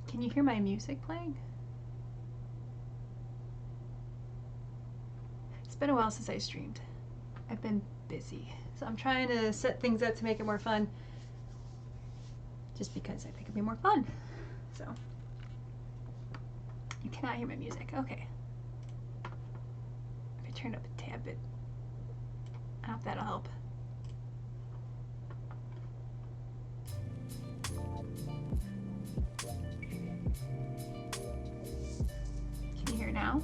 Can you hear my music playing? It's been a while since I streamed. I've been busy. So I'm trying to set things up to make it more fun. Just because I think it'd be more fun. So. You cannot hear my music. Okay. If I turn it up a tad bit. I hope that'll help. Can you hear it now?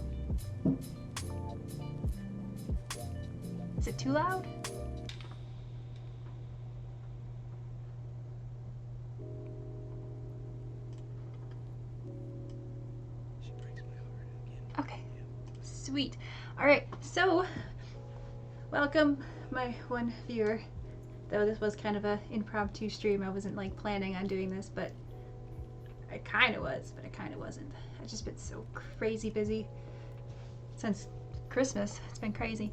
Is it too loud? Okay, sweet. All right, so welcome my one viewer. Though this was kind of an impromptu stream, I wasn't like planning on doing this, but I kind of was, but I kind of wasn't. I've just been so crazy busy since Christmas. It's been crazy.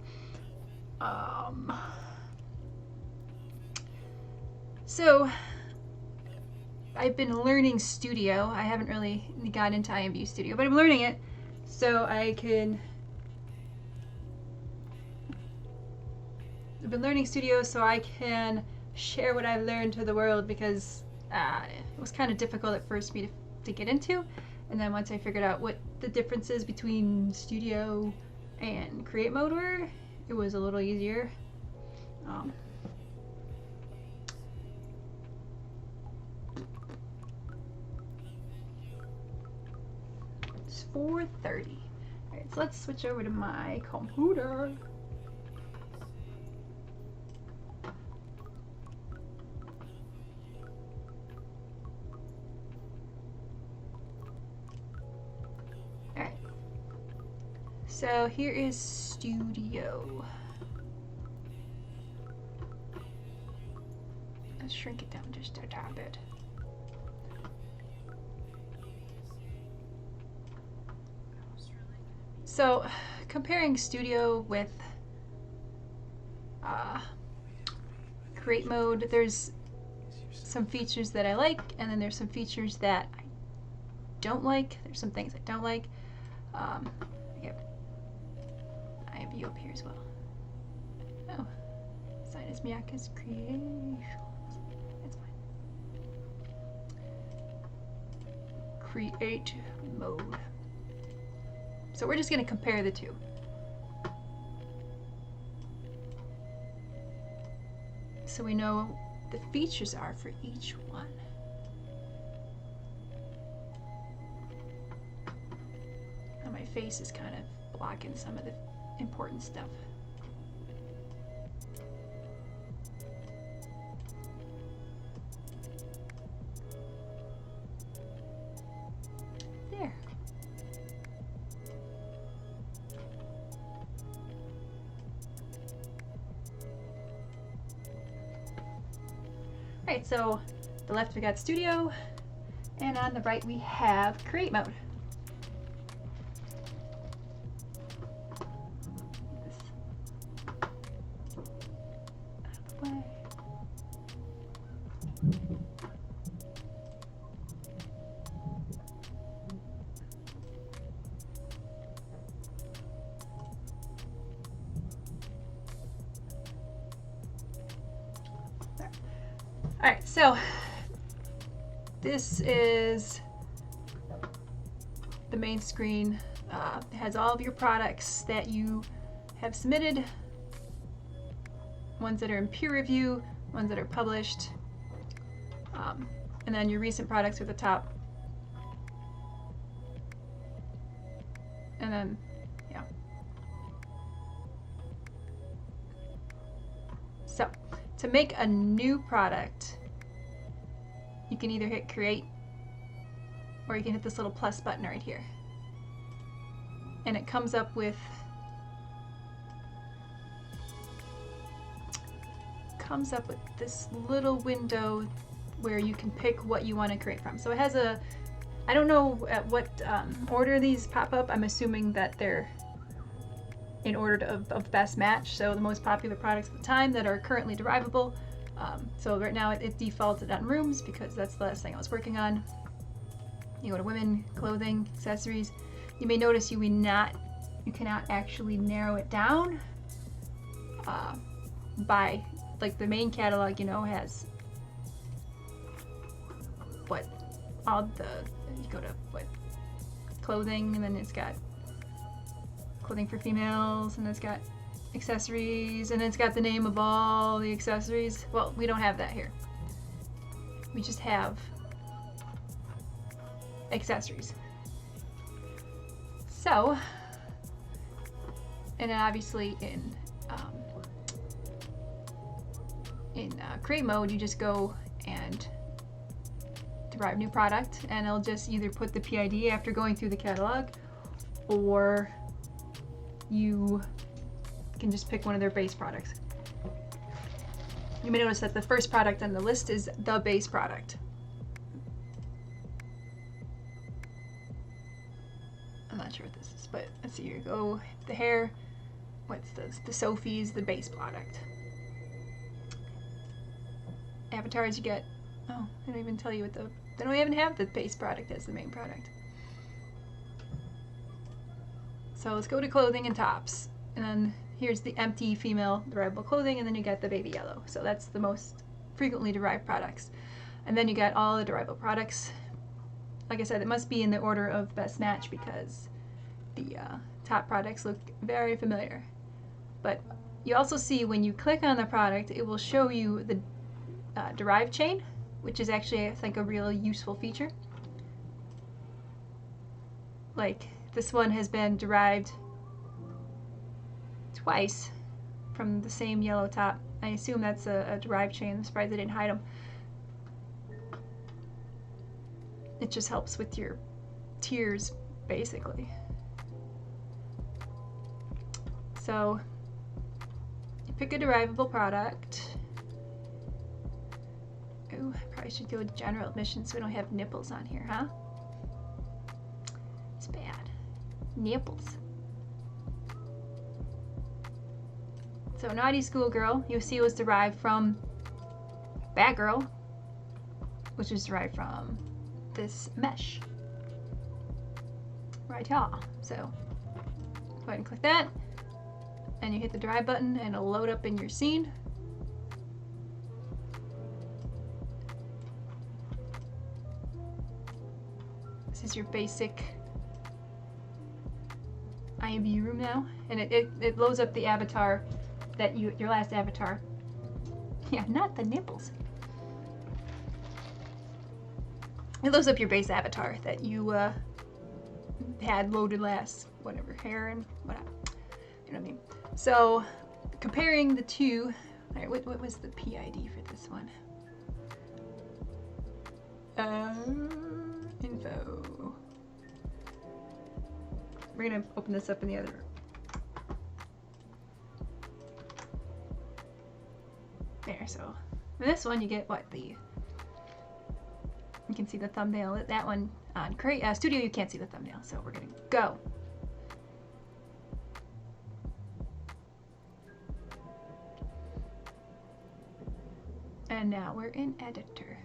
So I've been learning Studio. I haven't really got into IMVU Studio, but I'm learning it so I can. I've been learning Studio so I can share what I've learned to the world, because it was kind of difficult at first for me to get into, and then once I figured out what the differences between Studio and Create Mode were, it was a little easier. It's 4:30. Alright, so let's switch over to my computer. Alright. So here is Studio. Let's shrink it down just a tad bit. So, comparing Studio with Create Mode, there's some features that I like, and then there's some features that I don't like. There's some things I don't like. I have you up here as well. Oh, Sinus Miyaka's Creations. That's fine. Create Mode. So we're just going to compare the two. So we know the features are for each one. And my face is kind of blocking some of the important stuff. There. Alright, so the left we got Studio, and on the right we have Create Mode. Alright, so this is the main screen. It has all of your products that you have submitted, ones that are in peer review, ones that are published, and then your recent products are at the top. And then, yeah. So, to make a new product, you can either hit Create, or you can hit this little plus button right here. And it comes up with this little window where you can pick what you want to create from. So it has a, I don't know at what order these pop up. I'm assuming that they're in order of best match. So the most popular products at the time that are currently derivable. So right now it defaulted on rooms because that's the last thing I was working on. You go to women, clothing, accessories. You may notice you cannot actually narrow it down by, like, the main catalog, you know, has what all the, you go to what, clothing, and then it's got clothing for females, and it's got accessories, and it's got the name of all the accessories. Well, we don't have that here. We just have accessories. So, and then obviously in create mode, you just go and derive new product, and it'll just either put the PID after going through the catalog, or you can just pick one of their base products. You may notice that the first product on the list is the base product. I'm not sure what this is, but let's see, here go the hair. What's this? The Sophie's the base product. Avatars you get, oh, they don't even tell you what they don't even have the base product as the main product. So let's go to clothing and tops, and then here's the empty female derivable clothing, and then you got the baby yellow. So that's the most frequently derived products. And then you got all the derivable products. Like I said, it must be in the order of best match because the top products look very familiar. But you also see when you click on the product, it will show you the derived chain, which is actually, I think, a real useful feature. Like, this one has been derived twice from the same yellow top. I assume that's a derived chain. I'm surprised they didn't hide them. It just helps with your tiers, basically. So, you pick a derivable product. Ooh, I probably should go to general admission so we don't have nipples on here, huh? It's bad. Nipples. So Naughty Schoolgirl, you see, was derived from Batgirl, which is derived from this mesh. Right here. So go ahead and click that, and you hit the derive button, and it'll load up in your scene. This is your basic IMVU room now, and it loads up the avatar that your last avatar. Yeah, not the nipples. It loads up your base avatar that you had loaded last, whatever, hair and whatever. You know what I mean? So, comparing the two, all right, what was the PID for this one? Info. We're gonna open this up in the other room. There, so for this one you get what, you can see the thumbnail. That one on Studio you can't see the thumbnail, so we're gonna go. And now we're in editor.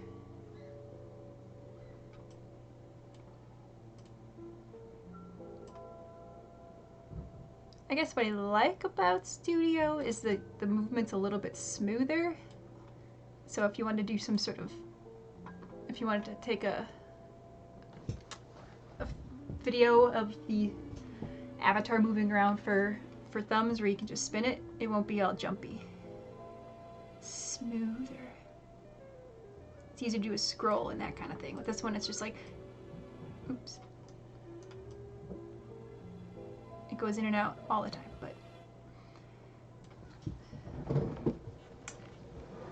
I guess what I like about Studio is the movement's a little bit smoother. So if you want to do some sort of, if you wanted to take a video of the avatar moving around for thumbs where you can just spin it, it won't be all jumpy. Smoother. It's easier to do a scroll and that kind of thing. With this one, it's just like, oops. It goes in and out all the time, but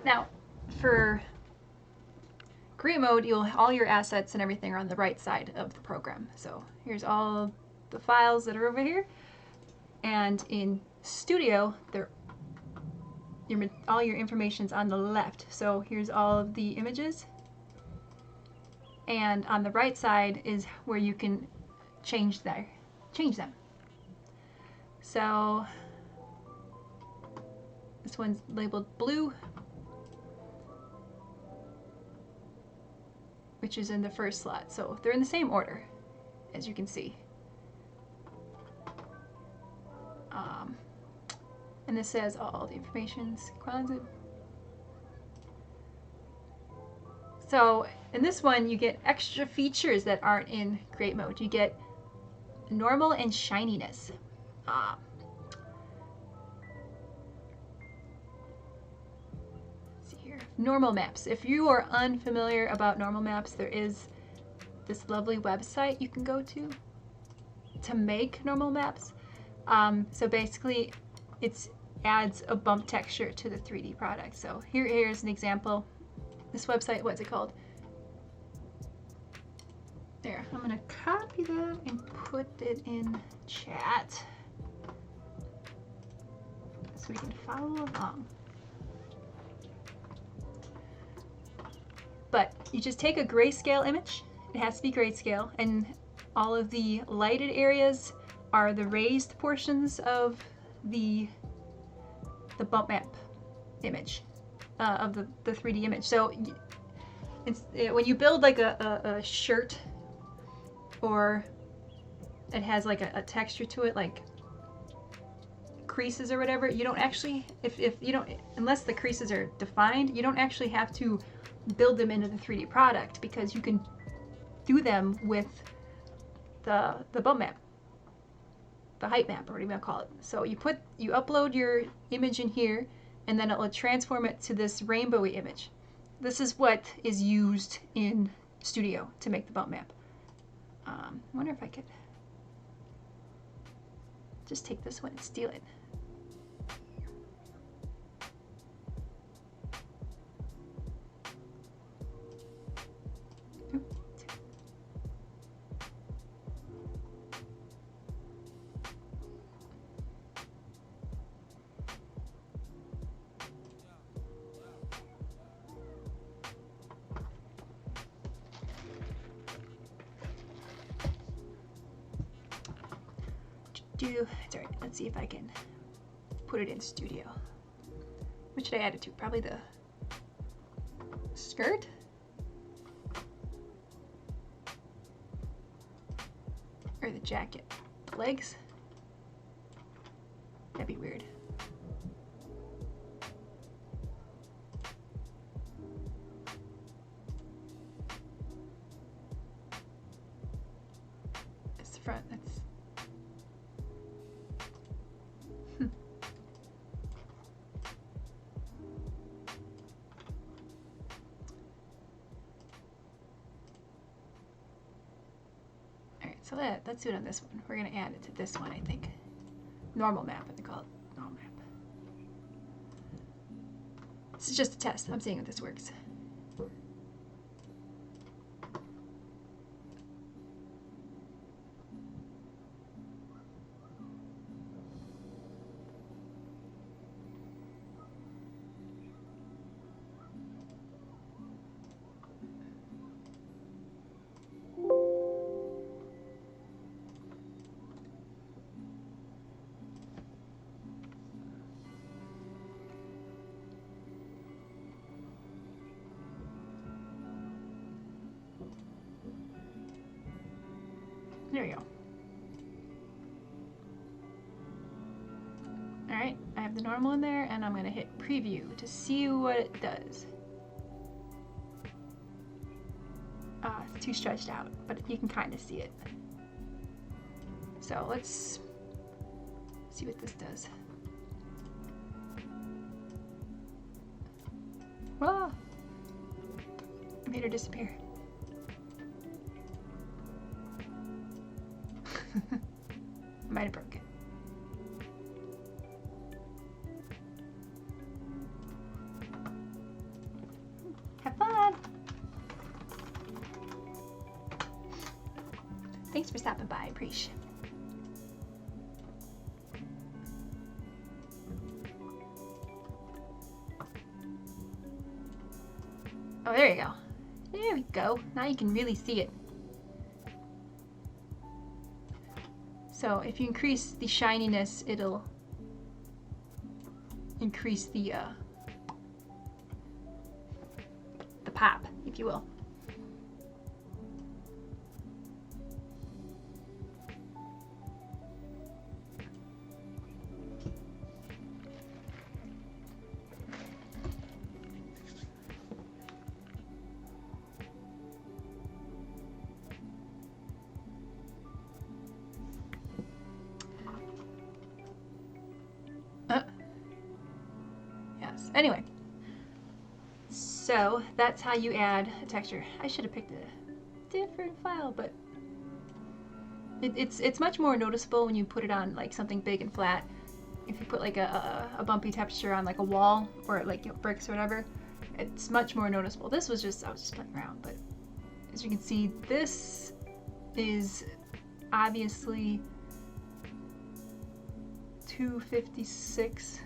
now for create mode, all your assets and everything are on the right side of the program. So here's all the files that are over here, and in Studio, all your information's on the left. So here's all of the images, and on the right side is where you can change them. So this one's labeled blue. which is in the first slot. So they're in the same order, as you can see. And this says all the information's chronological. So in this one, you get extra features that aren't in create mode. You get normal and shininess. Let's see here. Normal maps. If you are unfamiliar about normal maps, there is this lovely website you can go to make normal maps. So basically, it adds a bump texture to the 3D product. So here's an example. This website, what's it called? There, I'm gonna copy that and put it in chat so we can follow along. But you just take a grayscale image. It has to be grayscale, and all of the lighted areas are the raised portions of the bump map image, of the 3D image. So when you build like a shirt, or it has like a texture to it, like creases or whatever, you don't actually, if you don't, unless the creases are defined, you don't actually have to build them into the 3D product, because you can do them with the bump map, the height map, or whatever you want to call it. So you upload your image in here, and then it will transform it to this rainbowy image. This is what is used in Studio to make the bump map. I wonder if I could just take this one and steal it. Sorry, let's see if I can put it in Studio. What should I add it to? Probably the skirt? Or the jacket? The legs? That'd be weird. It's the front. That's so let's do it on this one. We're gonna add it to this one, I think. Normal map, I call it normal map. This is just a test. I'm seeing if this works. There we go. Alright, I have the normal in there, and I'm going to hit preview to see what it does. It's too stretched out, but you can kind of see it. So let's see what this does. Whoa! I made her disappear. Might have broke it. Have fun! Thanks for stopping by, appreciate it. Oh, there you go. There we go. Now you can really see it. So if you increase the shininess, it'll increase the pop, if you will. Anyway, so that's how you add a texture. I should have picked a different file, but it's much more noticeable when you put it on like something big and flat. If you put like a bumpy texture on like a wall or like, you know, bricks or whatever, it's much more noticeable. This was just, I was just playing around, but as you can see, this is obviously 256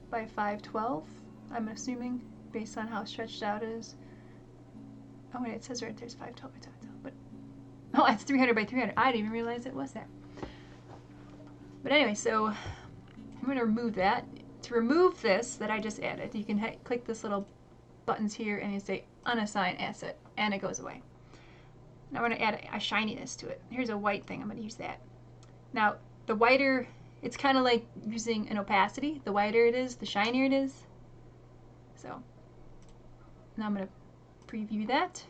by 512, I'm assuming, based on how stretched out it is. Oh wait, it says right there's 512 by 512, but oh, it's 300 by 300. I didn't even realize it was that. But anyway, so I'm going to remove that. To remove this that I just added, you can click this little buttons here and you say unassign asset, and it goes away. Now I'm going to add a shininess to it. Here's a white thing. I'm going to use that. Now, the whiter, it's kind of like using an opacity. The whiter it is, the shinier it is. So now I'm going to preview that.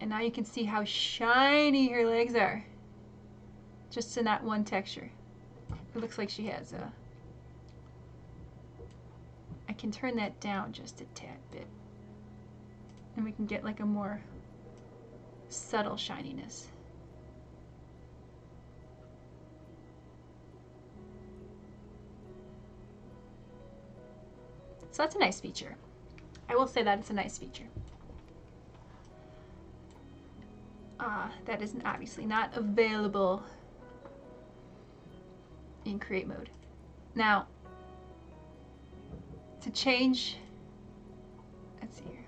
And now you can see how shiny her legs are. Just in that one texture. It looks like she has a... I can turn that down just a tad bit. And we can get like a more subtle shininess. So that's a nice feature. I will say that it's a nice feature. That is obviously not available in create mode. Now, to change, let's see here.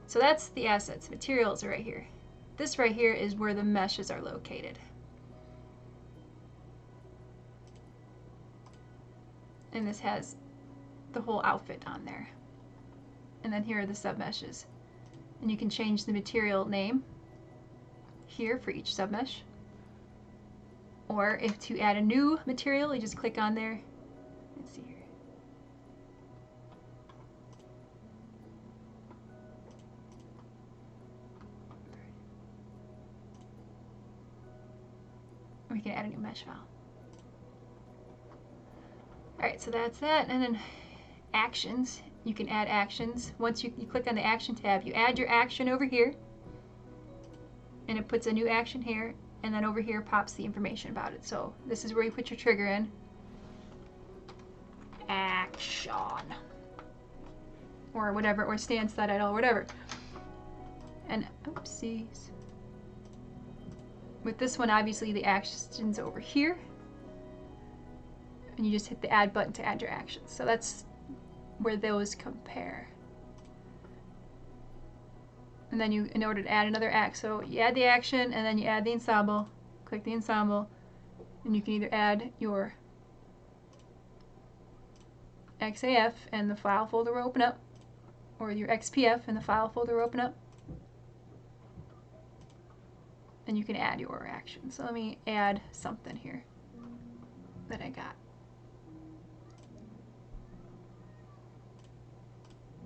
So that's the assets. Materials are right here. This right here is where the meshes are located. And this has the whole outfit on there. And then here are the submeshes. And you can change the material name here for each submesh. Or if to add a new material, you just click on there. Let's see here. We can add a new mesh file. Alright, so that's that. And then actions. You can add actions. Once you click on the action tab, you add your action over here. And it puts a new action here. And then over here pops the information about it. So this is where you put your trigger in. Action. Or whatever, or stance that idle, whatever. And oopsies. With this one, obviously the action's over here. And you just hit the add button to add your actions. So that's where those compare. And then you, in order to add another act, so you add the action and then you add the ensemble, click the ensemble, and you can either add your XAF and the file folder will open up, or your XPF and the file folder will open up. And you can add your action. So let me add something here that I got.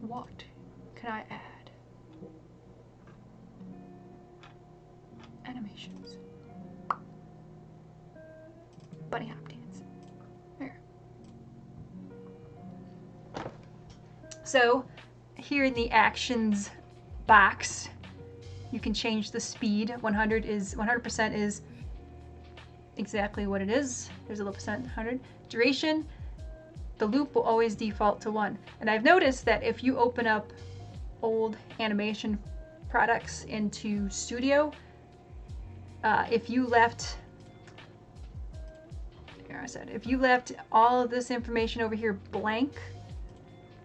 What can I add? Animations. Bunny hop dance. There. So here in the actions box, you can change the speed. 100% is exactly what it is. There's a little percent, 100. Duration, the loop will always default to 1. And I've noticed that if you open up old animation products into Studio, if you left, if you left all of this information over here blank,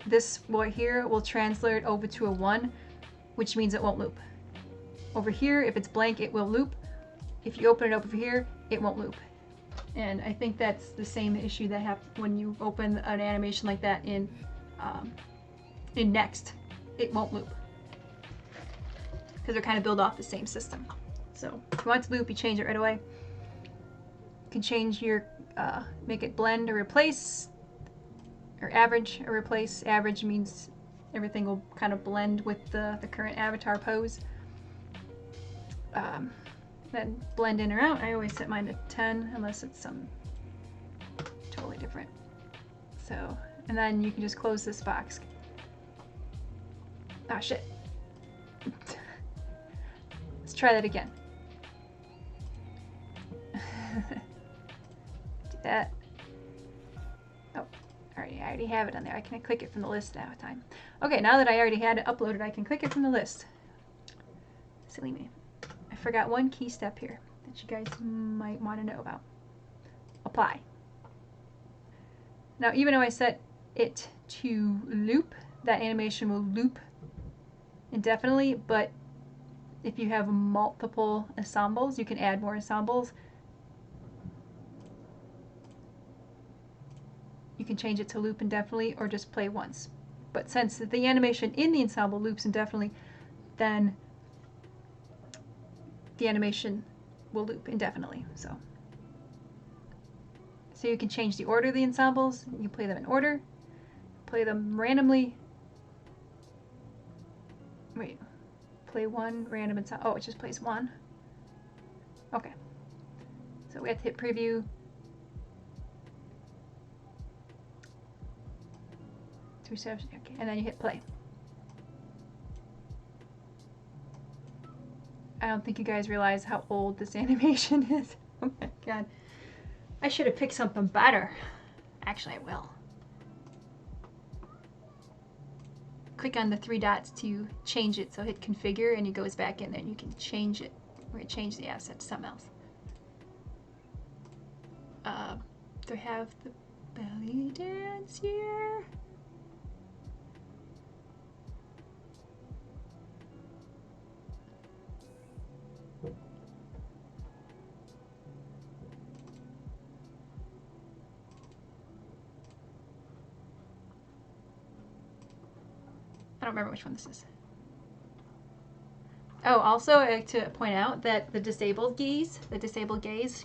this right here will translate over to a 1, which means it won't loop. Over here, if it's blank, it will loop. If you open it up over here, it won't loop. And I think that's the same issue that happens when you open an animation like that in Next. It won't loop because they're kind of built off the same system. So if you want it to loop, you change it right away. You can change your, make it blend or replace, or average or replace. Average means everything will kind of blend with the current avatar pose. Then blend in or out. I always set mine to 10 unless it's some So, and then you can just close this box. Ah, shit. Let's try that again. Do that. Oh, I already have it on there. I can click it from the list that time. Okay, now that I already had it uploaded, I can click it from the list. Silly me. I forgot one key step here that you guys might want to know about. Apply. Now, even though I set it to loop, that animation will loop indefinitely, but if you have multiple ensembles, you can add more ensembles. You can change it to loop indefinitely or just play once. But since the animation in the ensemble loops indefinitely, then the animation will loop indefinitely. So you can change the order of the ensembles. You can play them in order, play them randomly. Wait, play one random ensemble. Oh, it just plays one. Okay. So we have to hit preview. Okay, and then you hit play. I don't think you guys realize how old this animation is. Oh my god. I should have picked something better. Actually, I will. Click on the three dots to change it. So hit configure and it goes back in there and you can change it. We're going to change the asset to something else. Do I have the belly dance here? I don't remember which one this is. Oh, also I like to point out that the disabled gaze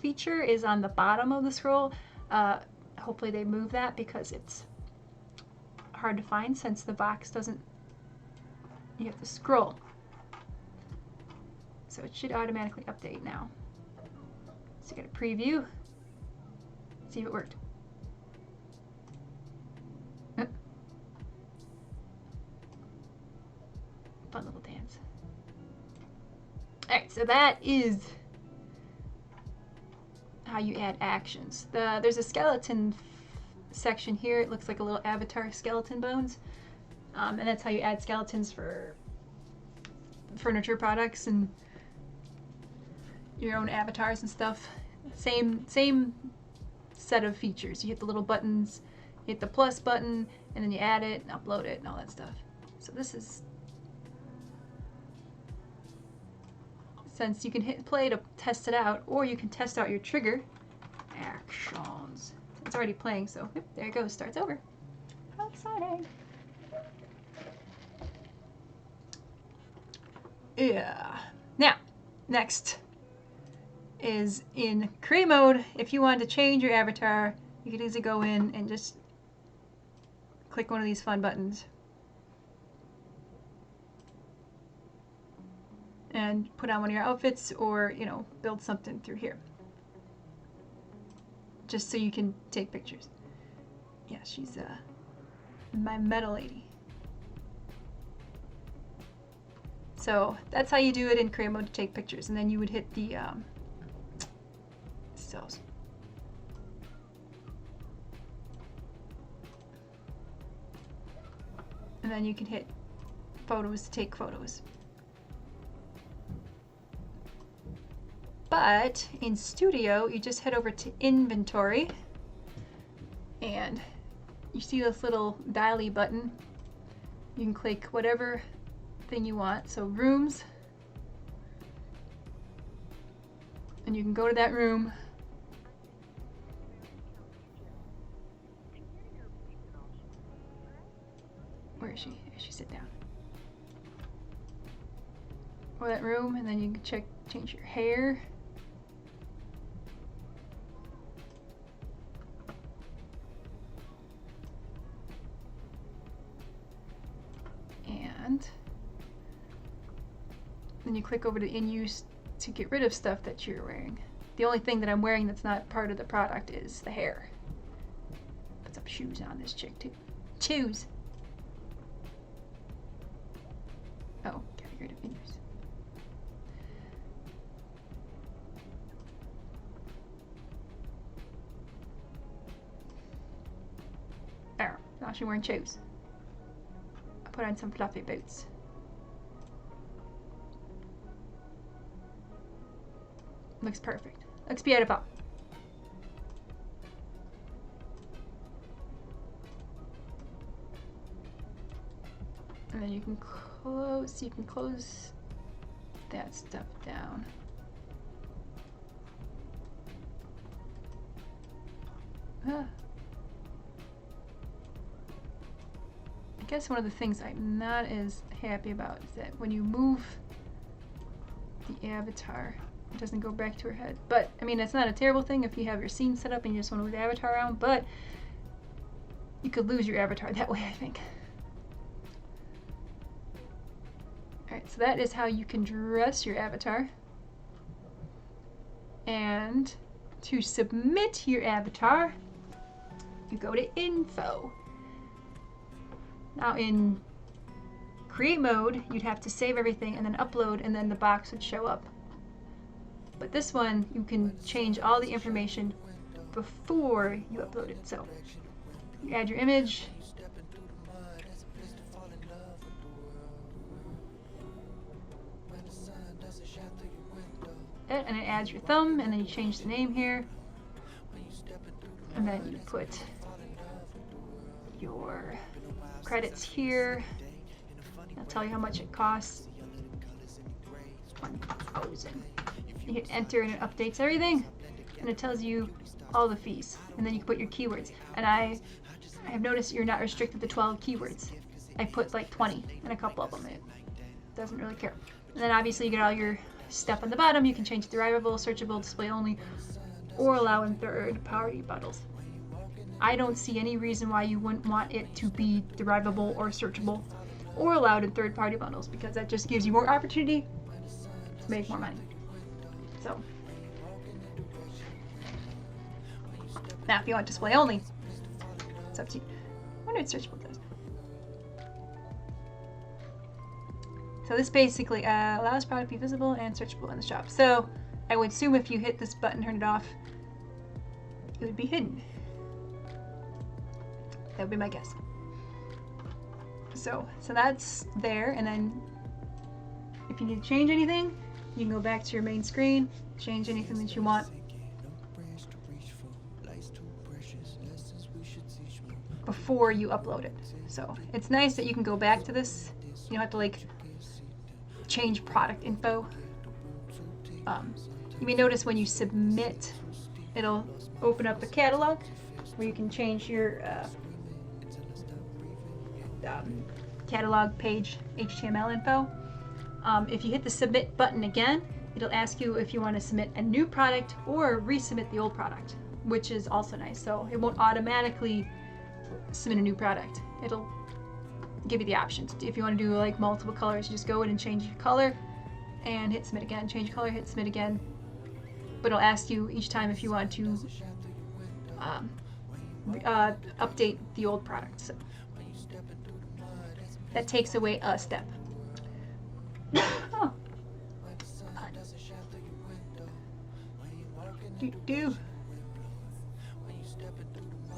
feature is on the bottom of the scroll. Hopefully they move that because it's hard to find since the box doesn't, you have to scroll. So it should automatically update now. So you get a preview, see if it worked. Fun little dance. Alright, so that is how you add actions. There's a skeleton section here. It looks like a little avatar skeleton bones. And that's how you add skeletons for furniture products and your own avatars and stuff. Same set of features. You hit the little buttons, you hit the plus button, and then you add it and upload it and all that stuff. So this is, since you can hit play to test it out, or you can test out your trigger actions. It's already playing, so yep, there it goes, starts over. How exciting. Yeah. Now, next is in create mode. If you wanted to change your avatar, you could easily go in and just click one of these fun buttons and put on one of your outfits, or build something through here just so you can take pictures. Yeah, she's my metal lady. So that's how you do it in create mode to take pictures, and then you would hit the cells. And then you can hit photos to take photos. But in Studio, you just head over to Inventory, and you see this little dial-y button. You can click whatever thing you want. So rooms, and you can go to that room. Where is she? She sit down. Or that room, and then you can change your hair. And then you click over to in use to get rid of stuff that you're wearing. The only thing that I'm wearing that's not part of the product is the hair. Puts up shoes on this chick too. Shoes. Oh, gotta get rid of fingers. There. Now she's wearing shoes. I'll put on some fluffy boots. Looks perfect. Looks beautiful. And then you can close that stuff down. I guess one of the things I'm not as happy about is that when you move the avatar, it doesn't go back to her head. But I mean, it's not a terrible thing if you have your scene set up and you just want to move the avatar around, but you could lose your avatar that way, I think. Alright, so that is how you can dress your avatar. And to submit your avatar, you go to Info. Now in create mode, you'd have to save everything and then upload, and then the box would show up. But this one, you can change all the information before you upload it. So you add your image. And it adds your thumb, and then you change the name here. And then you put your credits here. I'll tell you how much it costs. 1,000. You hit enter and it updates everything, and it tells you all the fees, and then you can put your keywords. And I have noticed you're not restricted to 12 keywords. I put like 20 and a couple of them. It doesn't really care. And then obviously you get all your stuff on the bottom. You can change it derivable, searchable, display only, or allow in third-party bundles. I don't see any reason why you wouldn't want it to be derivable or searchable or allowed in third-party bundles, because that just gives you more opportunity to make more money. So now if you want display only, it's up to you. I wonder what searchable does. So this basically allows product to be visible and searchable in the shop. So I would assume if you hit this button, turn it off, it would be hidden. That would be my guess. So that's there, and then if you need to change anything, you can go back to your main screen, change anything that you want before you upload it. So it's nice that you can go back to this. You don't have to like change product info. You may notice when you submit, it'll open up the catalog where you can change your catalog page HTML info. If you hit the submit button again, it'll ask you if you want to submit a new product or resubmit the old product, which is also nice. So it won't automatically submit a new product. It'll give you the options. If you want to do like multiple colors, you just go in and change your color and hit submit again, change color, hit submit again. But it'll ask you each time if you want to update the old product. So that takes away a step. Oh.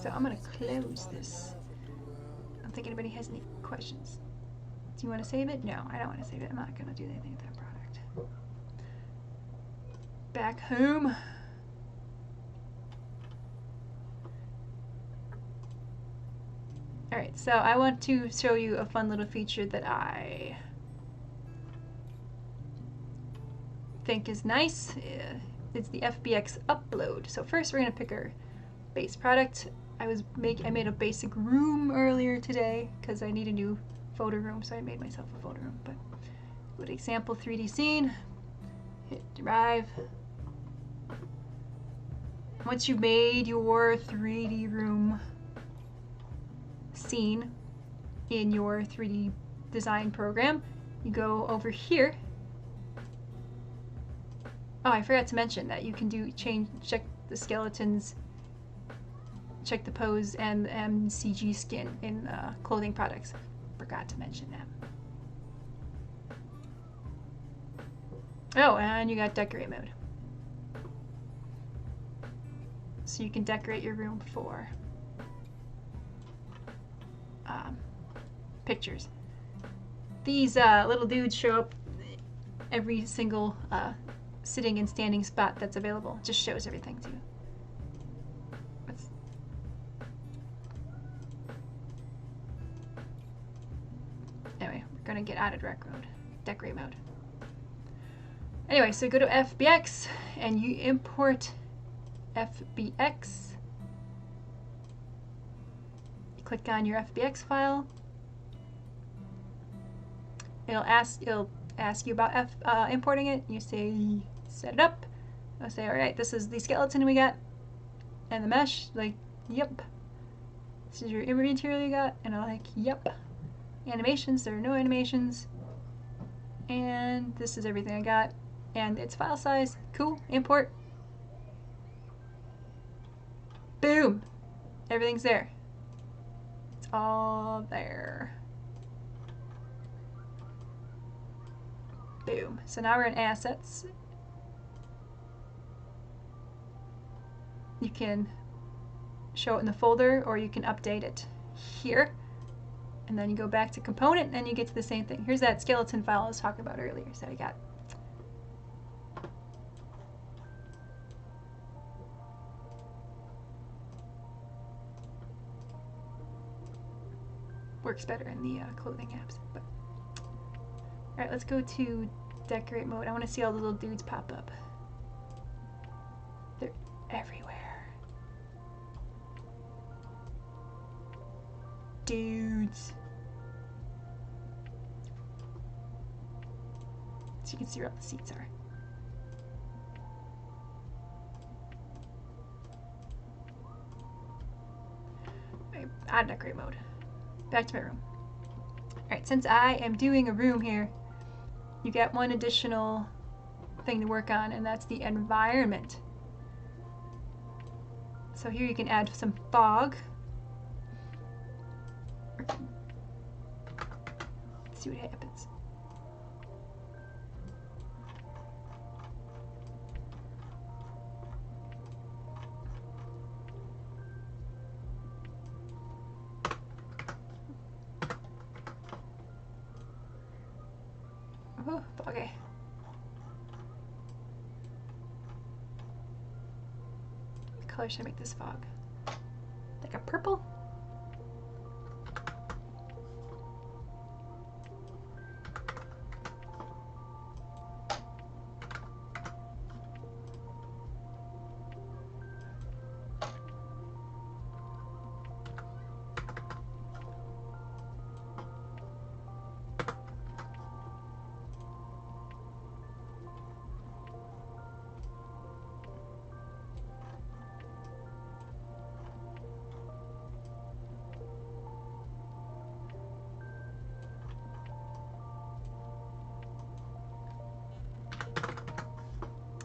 So I'm gonna close this. I don't think anybody has any questions. Do you want to save it? No, I don't want to save it. I'm not gonna do anything with that product. Back home. Alright, so I want to show you a fun little feature that I think is nice. It's the FBX upload. So first we're going to pick our base product. I made a basic room earlier today because I need a new photo room, so I made myself a photo room. But go to example 3D scene, hit derive. Once you've made your 3D room scene in your 3D design program, you go over here. Oh, I forgot to mention that you can check the skeletons check the pose and MCG skin in clothing products. Forgot to mention that. Oh, and you got decorate mode. So you can decorate your room for pictures. These little dudes show up every single sitting and standing spot that's available. It just shows everything to you. Anyway, we're gonna get out of decorate mode. Anyway, so go to FBX and you import FBX. You click on your FBX file. It'll ask you about importing it. You say set it up. I'll say, all right, this is the skeleton we got and the mesh. Like, yep. This is your image material you got, and I'm like, yep. Animations, there are no animations, and this is everything I got, and it's file size. Cool. Import. Boom. Everything's there. It's all there. Boom. So now we're in assets. You can show it in the folder, or you can update it here. And then you go back to component and you get to the same thing. Here's that skeleton file I was talking about earlier. So I got works better in the clothing apps. But all right, let's go to decorate mode. I want to see all the little dudes pop up. They're everywhere. Dudes. So you can see where all the seats are. Right, out of decorate mode. Back to my room. Alright, since I am doing a room here, you get one additional thing to work on, and that's the environment. So here you can add some fog. Let's see what happens. Oh, okay. What color should I make this fog? Like a purple?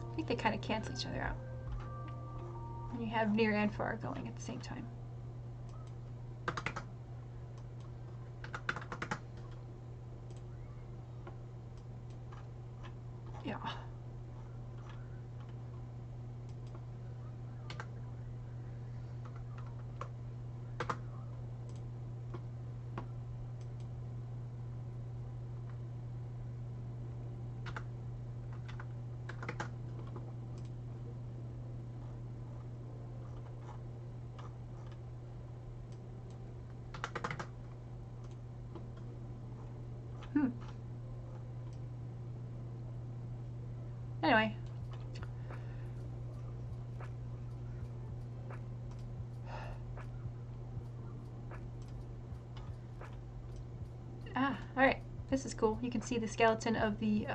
I think they kind of cancel each other out. And you have near and far going at the same time. Yeah. Anyway. Alright. This is cool. You can see the skeleton of the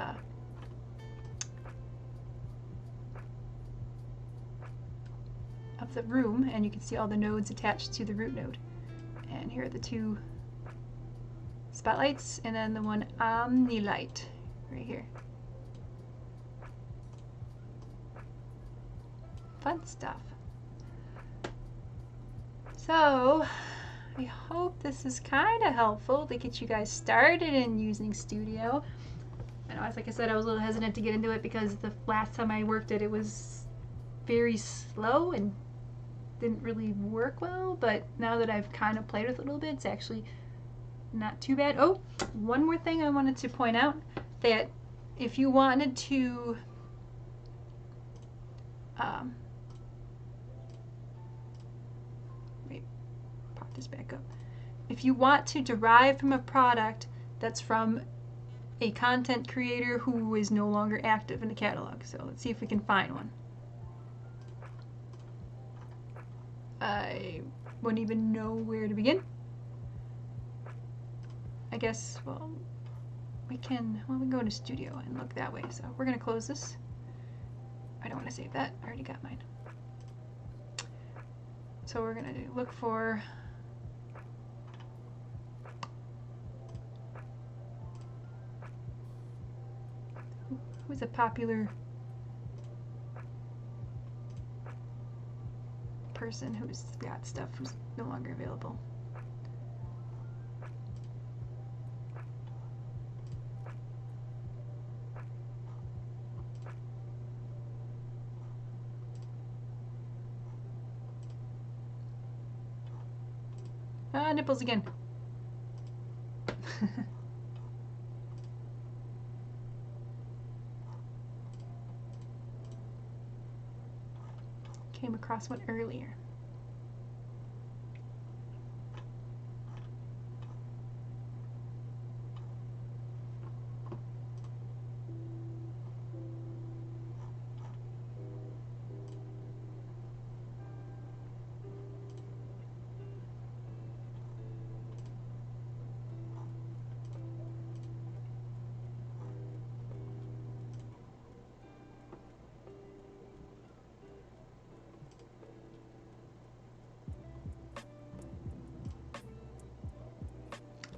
room, and you can see all the nodes attached to the root node. And here are the two spotlights, and then the one omni-light right here. Fun stuff. So I hope this is kind of helpful to get you guys started in using Studio. I know, like I said, I was a little hesitant to get into it because the last time I worked it was very slow and didn't really work well, but now that I've kind of played with it a little bit, it's actually not too bad. Oh, one more thing I wanted to point out, that if you wanted to wait, pop this back up. If you want to derive from a product that's from a content creator who is no longer active in the catalog. So let's see if we can find one. I wouldn't even know where to begin. I guess, well, we can go to Studio and look that way. So we're going to close this. I don't want to save that. I already got mine. So we're going to look for who's a popular person who's got stuff who's no longer available. Ah, nipples again. Came across one earlier.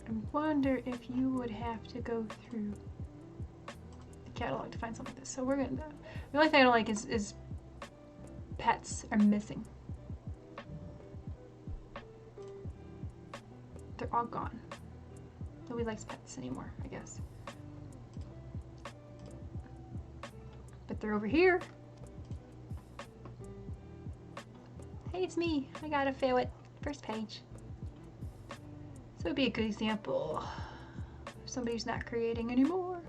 I wonder if you would have to go through the catalog to find something like this. So we're gonna. The only thing I don't like is pets are missing. They're all gone. Nobody likes pets anymore, I guess. But they're over here. Hey, it's me. I got a ferret. First page. So it would be a good example if somebody's not creating anymore.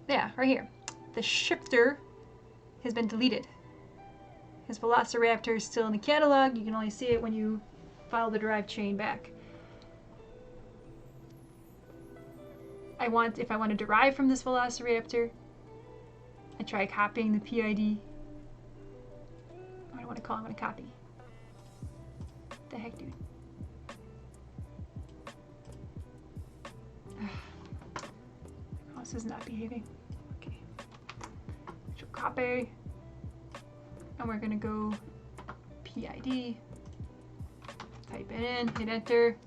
Yeah, right here. The shifter has been deleted. His Velociraptor is still in the catalog. You can only see it when you follow the drive chain back. If I want to derive from this Velociraptor, I try copying the PID. I don't want to call him a copy. What the heck, dude? Mouse is not behaving. Okay. So copy. And we're gonna go PID. Type it in, hit enter.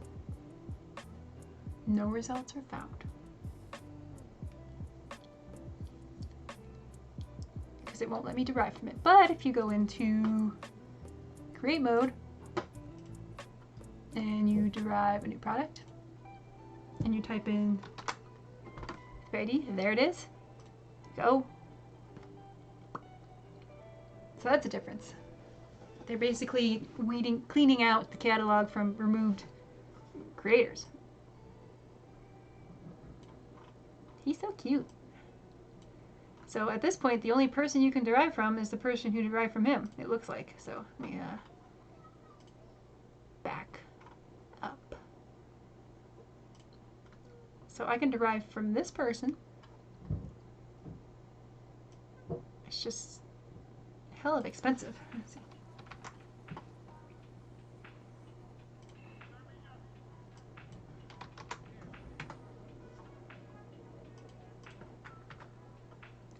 No results are found. Because it won't let me derive from it. But if you go into create mode and you derive a new product and you type in PID, and there it is. Go. So that's a difference. They're basically cleaning out the catalog from removed creators. He's so cute. So at this point, the only person you can derive from is the person who derived from him, it looks like. So let me back up. So I can derive from this person. It's just hell of expensive. Let's see.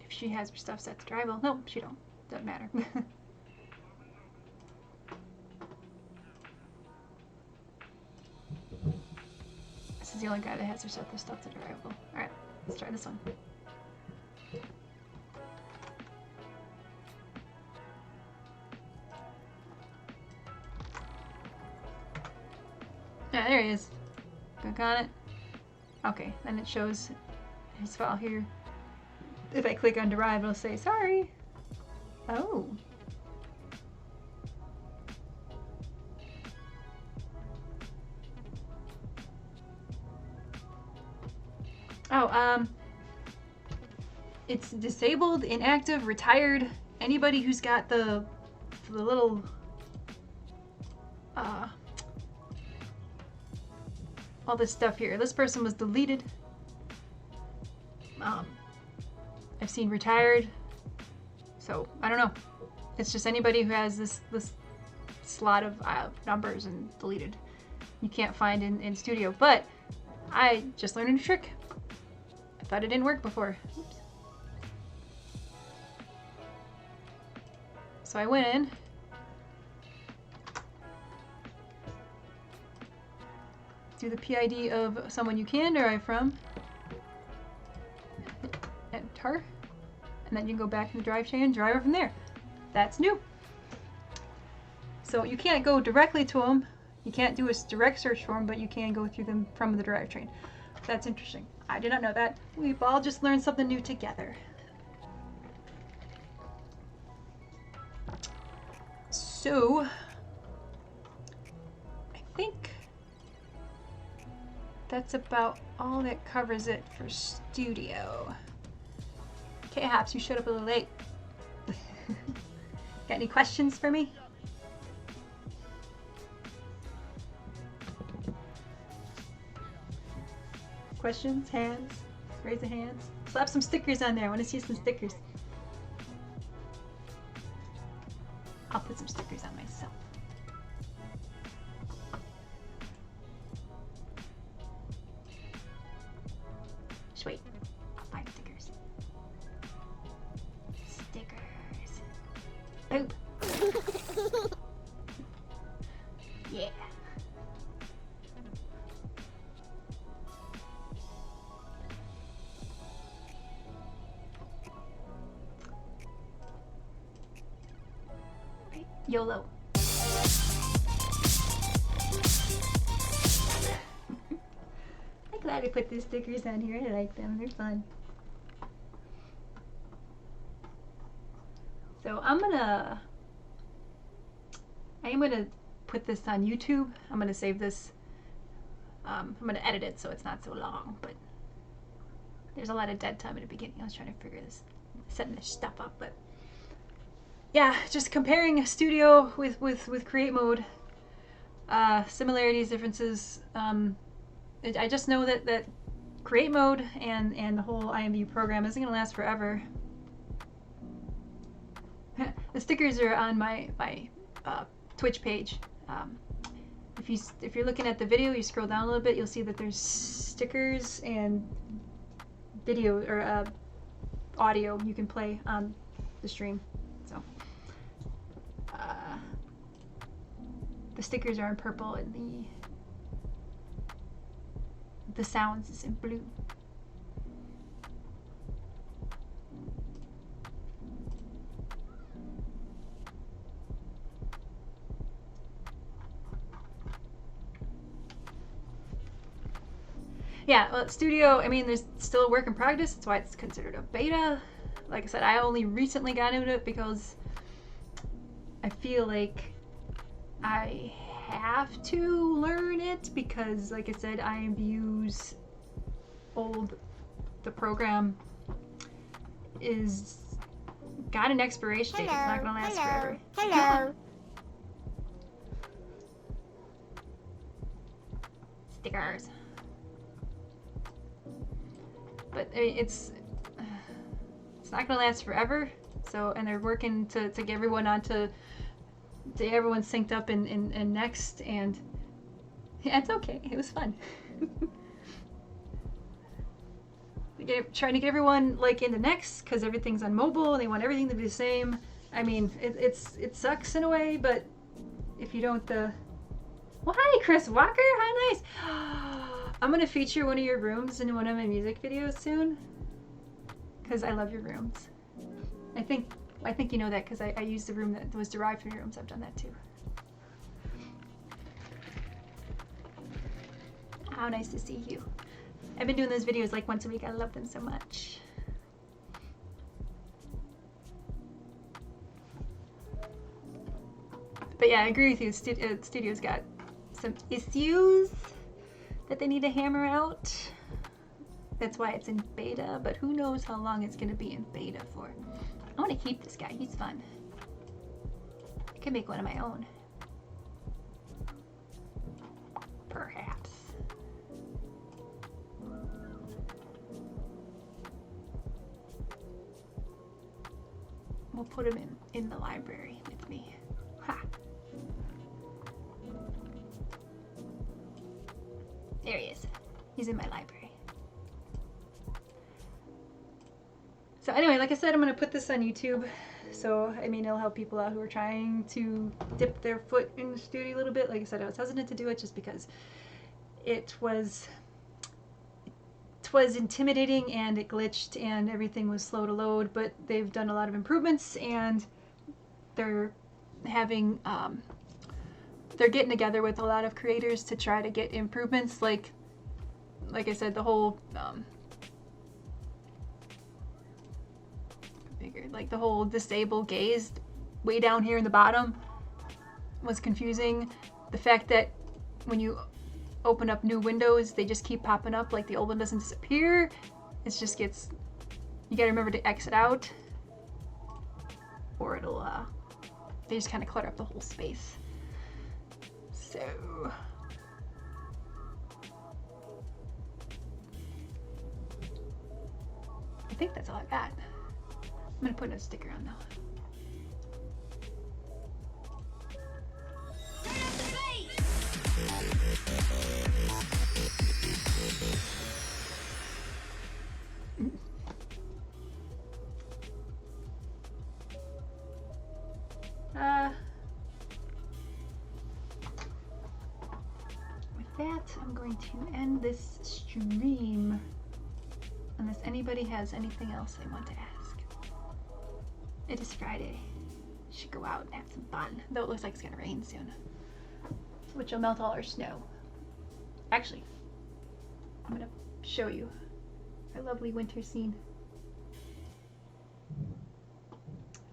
If she has her stuff set to drivable. No, she don't. Doesn't matter. This is the only guy that has her set the stuff to drivable. Alright, let's try this one. Yeah, there he is. Click on it. Okay, then it shows his file here. If I click on derive, it'll say sorry. Oh. Oh, it's disabled, inactive, retired. Anybody who's got the little all this stuff here. This person was deleted. I've seen retired. So I don't know. It's just anybody who has this slot of numbers and deleted. You can't find in Studio. But I just learned a new trick. I thought it didn't work before. Oops. So I went in. Do the PID of someone you can derive from. Enter. And then you can go back in the drive chain and derive it from there. That's new. So you can't go directly to them. You can't do a direct search for them, but you can go through them from the drive chain. That's interesting. I did not know that. We've all just learned something new together. So, I think that's about all that covers it for Studio. Okay, Haps, you showed up a little late. Got any questions for me? Questions? Hands? Raise the hands. Slap some stickers on there. I want to see some stickers. I'll put some stickers on myself. Just wait. I'll find stickers. Stickers. Boop. Yeah. YOLO. I'm glad I put these stickers on here. I like them. They're fun. So I am gonna put this on YouTube. I'm gonna save this. I'm gonna edit it so it's not so long, but there's a lot of dead time at the beginning. I was trying to figure this, setting this stuff up, but yeah, just comparing Studio with Create Mode. Similarities, differences. I just know that Create Mode and the whole IMVU program isn't gonna last forever. The stickers are on my Twitch page. If you're looking at the video, you scroll down a little bit, you'll see that there's stickers and video or audio you can play on the stream. So the stickers are in purple and the sounds is in blue. Yeah, well, Studio, I mean, there's still a work in progress. That's why it's considered a beta. Like I said, I only recently got into it because I feel like I have to learn it because, like I said, IMVU's the program is got an expiration date. It's not going to last forever. Hello. Stickers. But I mean, it's not gonna last forever. So, and they're working to get everyone onto everyone synced up in Next, and yeah, it's okay. It was fun. Trying to get everyone like into Next because everything's on mobile and they want everything to be the same. I mean, it sucks in a way, but if you don't well, hi, Chris Walker. Hi, nice. I'm gonna feature one of your rooms in one of my music videos soon, because I love your rooms. I think you know that because I used the room that was derived from your rooms. I've done that too. How nice to see you. I've been doing those videos like once a week. I love them so much. But yeah, I agree with you. Studio's got some issues that they need to hammer out. That's why it's in beta, but who knows how long it's going to be in beta for. I want to keep this guy. He's fun. I could make one of my own. Perhaps. We'll put him in the library with me. Ha! There he is. He's in my library. So anyway, like I said, I'm going to put this on YouTube. So, I mean, it'll help people out who are trying to dip their foot in the studio a little bit. Like I said, I was hesitant to do it just because it was intimidating and it glitched and everything was slow to load, but they've done a lot of improvements and they're having, they're getting together with a lot of creators to try to get improvements. Like I said, the whole, like the whole disable gaze way down here in the bottom was confusing. The fact that when you open up new windows, they just keep popping up, like the old one doesn't disappear. It just gets, you gotta remember to exit out or it'll, they just kind of clutter up the whole space. So, I think that's all I got. I'm gonna put a sticker on though. With that, I'm going to end this stream unless anybody has anything else they want to ask. It is Friday. Should go out and have some fun, though it looks like it's gonna rain soon, which will melt all our snow. Actually, I'm gonna show you our lovely winter scene.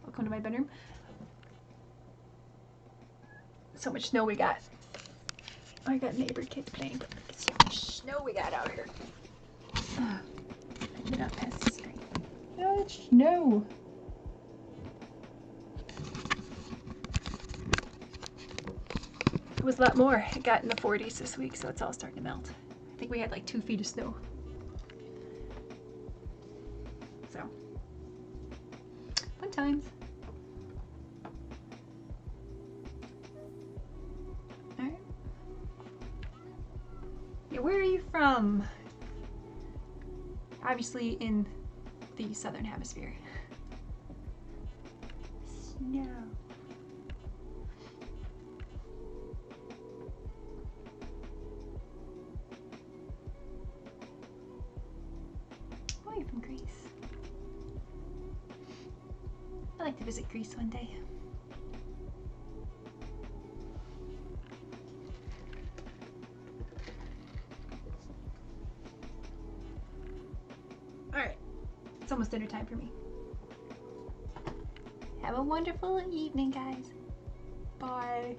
Welcome to my bedroom. So much snow we got. I got neighbor kids playing, but look at see how much snow we got out here. Get up past the screen. Oh, it's snow. It was a lot more. It got in the 40s this week, so it's all starting to melt. I think we had like 2 feet of snow. So, fun times. All right. Yeah, where are you from? Obviously in the southern hemisphere. Snow. Oh, you're from Greece. I'd like to visit Greece one day. Alright, it's almost dinner time for me. Have a wonderful evening, guys. Bye.